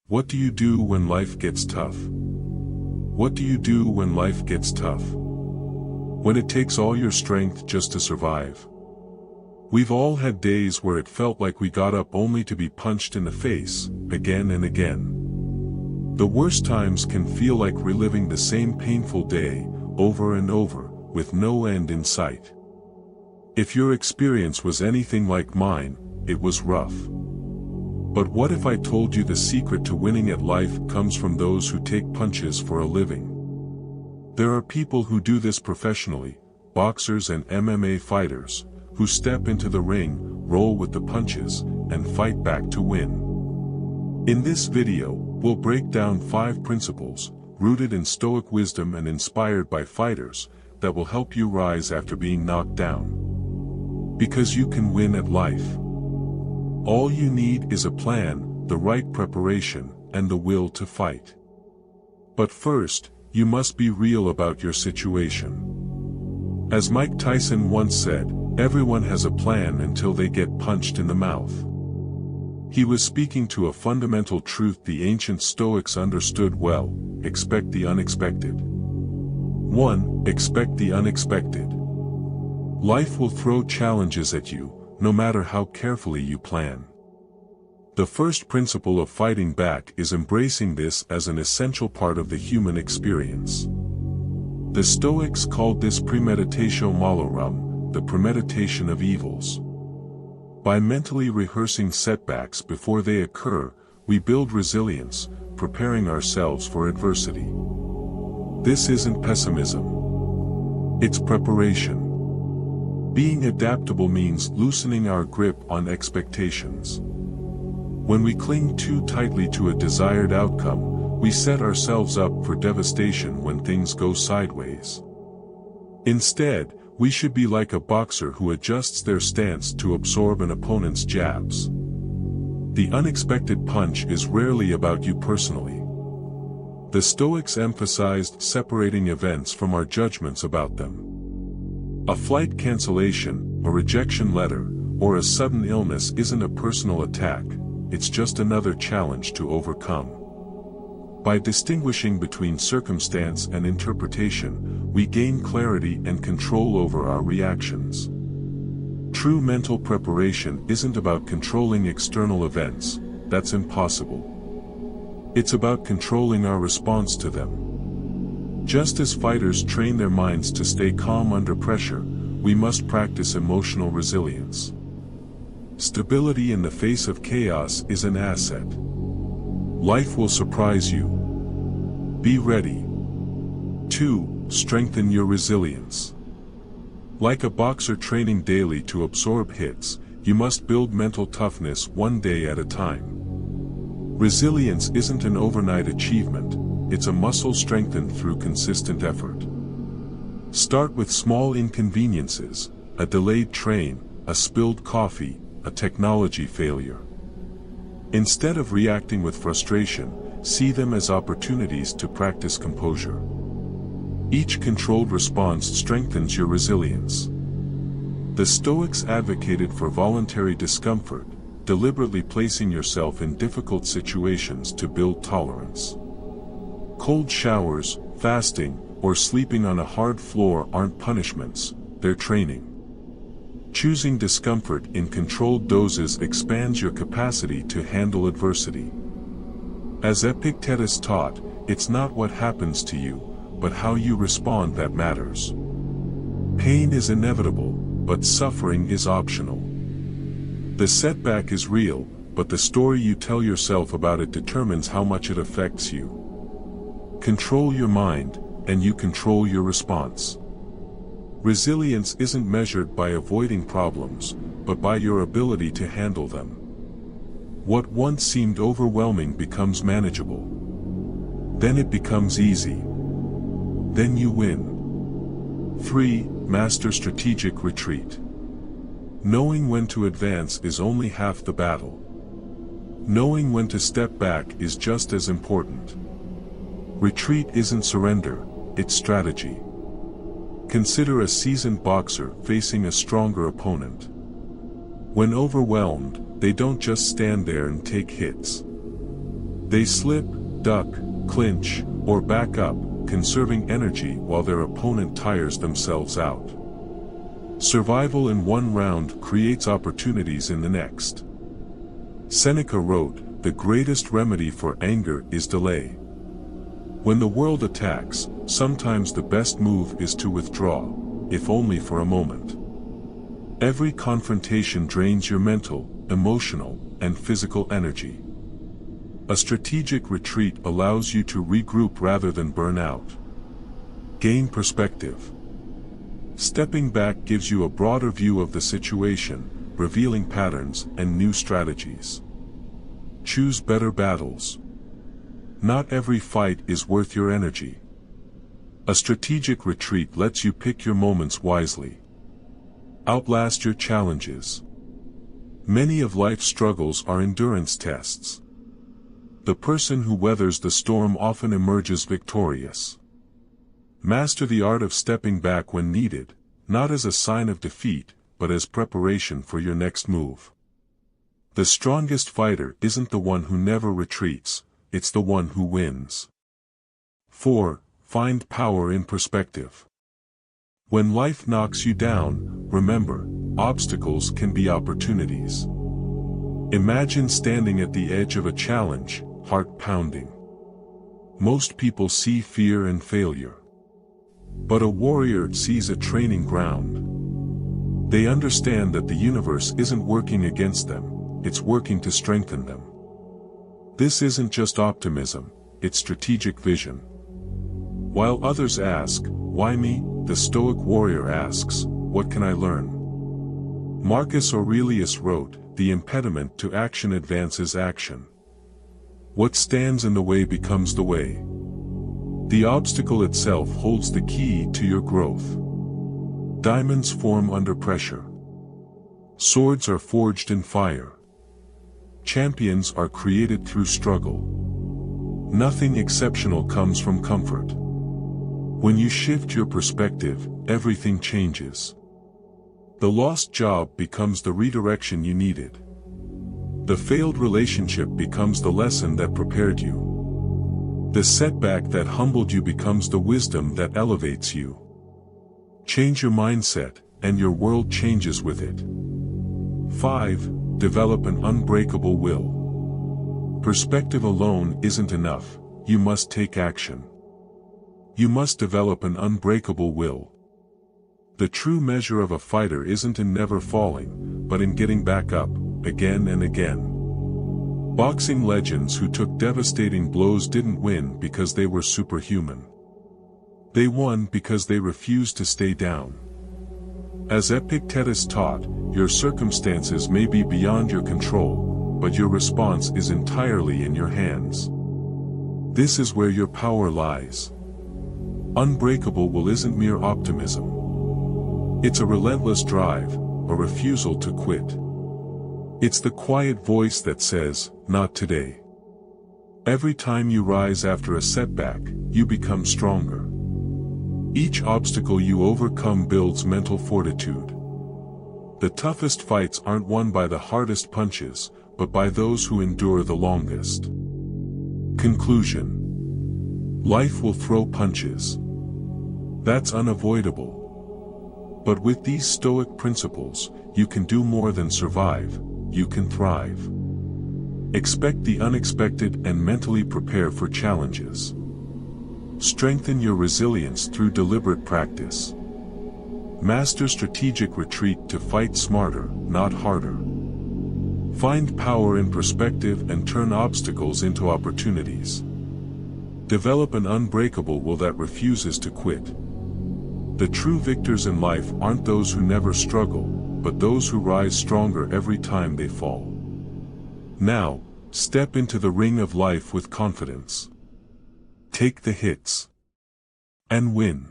What do you do when life gets tough? What do you do when life gets tough? When it takes all your strength just to survive. We've all had days where it felt like we got up only to be punched in the face, again and again. The worst times can feel like reliving the same painful day, over and over, with no end in sight. If your experience was anything like mine, it was rough. But what if I told you the secret to winning at life comes from those who take punches for a living? There are people who do this professionally, boxers and MMA fighters, who step into the ring, roll with the punches, and fight back to win. In this video, we'll break down 5 principles, rooted in Stoic wisdom and inspired by fighters, that will help you rise after being knocked down. Because you can win at life. All you need is a plan, the right preparation, and the will to fight. But first, you must be real about your situation. As Mike Tyson once said, everyone has a plan until they get punched in the mouth. He was speaking to a fundamental truth the ancient Stoics understood well: expect the unexpected. 1. Expect the unexpected. Life will throw challenges at you, no matter how carefully you plan. The first principle of fighting back is embracing this as an essential part of the human experience. The Stoics called this premeditatio malorum, the premeditation of evils. By mentally rehearsing setbacks before they occur, we build resilience, preparing ourselves for adversity. This isn't pessimism. It's preparation. Being adaptable means loosening our grip on expectations. When we cling too tightly to a desired outcome, we set ourselves up for devastation when things go sideways. Instead, we should be like a boxer who adjusts their stance to absorb an opponent's jabs. The unexpected punch is rarely about you personally. The Stoics emphasized separating events from our judgments about them. A flight cancellation, a rejection letter, or a sudden illness isn't a personal attack, it's just another challenge to overcome. By distinguishing between circumstance and interpretation, we gain clarity and control over our reactions. True mental preparation isn't about controlling external events, that's impossible. It's about controlling our response to them. Just as fighters train their minds to stay calm under pressure, we must practice emotional resilience. Stability in the face of chaos is an asset. Life will surprise you. Be ready. 2. Strengthen your resilience. Like a boxer training daily to absorb hits, you must build mental toughness one day at a time. Resilience isn't an overnight achievement. It's a muscle strengthened through consistent effort. Start with small inconveniences, a delayed train, a spilled coffee, a technology failure. Instead of reacting with frustration, see them as opportunities to practice composure. Each controlled response strengthens your resilience. The Stoics advocated for voluntary discomfort, deliberately placing yourself in difficult situations to build tolerance. Cold showers, fasting, or sleeping on a hard floor aren't punishments, they're training. Choosing discomfort in controlled doses expands your capacity to handle adversity. As Epictetus taught, it's not what happens to you, but how you respond that matters. Pain is inevitable, but suffering is optional. The setback is real, but the story you tell yourself about it determines how much it affects you. Control your mind, and you control your response. Resilience isn't measured by avoiding problems, but by your ability to handle them. What once seemed overwhelming becomes manageable. Then it becomes easy. Then you win. 3. Master strategic retreat. Knowing when to advance is only half the battle. Knowing when to step back is just as important. Retreat isn't surrender, it's strategy. Consider a seasoned boxer facing a stronger opponent. When overwhelmed, they don't just stand there and take hits. They slip, duck, clinch, or back up, conserving energy while their opponent tires themselves out. Survival in one round creates opportunities in the next. Seneca wrote, "The greatest remedy for anger is delay." When the world attacks, sometimes the best move is to withdraw, if only for a moment. Every confrontation drains your mental, emotional, and physical energy. A strategic retreat allows you to regroup rather than burn out. Gain perspective. Stepping back gives you a broader view of the situation, revealing patterns and new strategies. Choose better battles. Not every fight is worth your energy. A strategic retreat lets you pick your moments wisely. Outlast your challenges. Many of life's struggles are endurance tests. The person who weathers the storm often emerges victorious. Master the art of stepping back when needed, not as a sign of defeat, but as preparation for your next move. The strongest fighter isn't the one who never retreats, it's the one who wins. 4. Find power in perspective. When life knocks you down, remember, obstacles can be opportunities. Imagine standing at the edge of a challenge, heart pounding. Most people see fear and failure. But a warrior sees a training ground. They understand that the universe isn't working against them, it's working to strengthen them. This isn't just optimism, it's strategic vision. While others ask, "Why me?" the Stoic warrior asks, "What can I learn?" Marcus Aurelius wrote, "The impediment to action advances action. What stands in the way becomes the way." The obstacle itself holds the key to your growth. Diamonds form under pressure. Swords are forged in fire. Champions are created through struggle. Nothing exceptional comes from comfort. When you shift your perspective, everything changes. The lost job becomes the redirection you needed. The failed relationship becomes the lesson that prepared you. The setback that humbled you becomes the wisdom that elevates you. Change your mindset, and your world changes with it. 5. Develop an unbreakable will. Perspective alone isn't enough, you must take action. You must develop an unbreakable will. The true measure of a fighter isn't in never falling, but in getting back up, again and again. Boxing legends who took devastating blows didn't win because they were superhuman. They won because they refused to stay down. As Epictetus taught, your circumstances may be beyond your control, but your response is entirely in your hands. This is where your power lies. Unbreakable will isn't mere optimism. It's a relentless drive, a refusal to quit. It's the quiet voice that says, "Not today." Every time you rise after a setback, you become stronger. Each obstacle you overcome builds mental fortitude. The toughest fights aren't won by the hardest punches, but by those who endure the longest. Conclusion. Life will throw punches. That's unavoidable. But with these Stoic principles, you can do more than survive, you can thrive. Expect the unexpected and mentally prepare for challenges. Strengthen your resilience through deliberate practice. Master strategic retreat to fight smarter, not harder. Find power in perspective and turn obstacles into opportunities. Develop an unbreakable will that refuses to quit. The true victors in life aren't those who never struggle, but those who rise stronger every time they fall. Now, step into the ring of life with confidence. Take the hits. And win.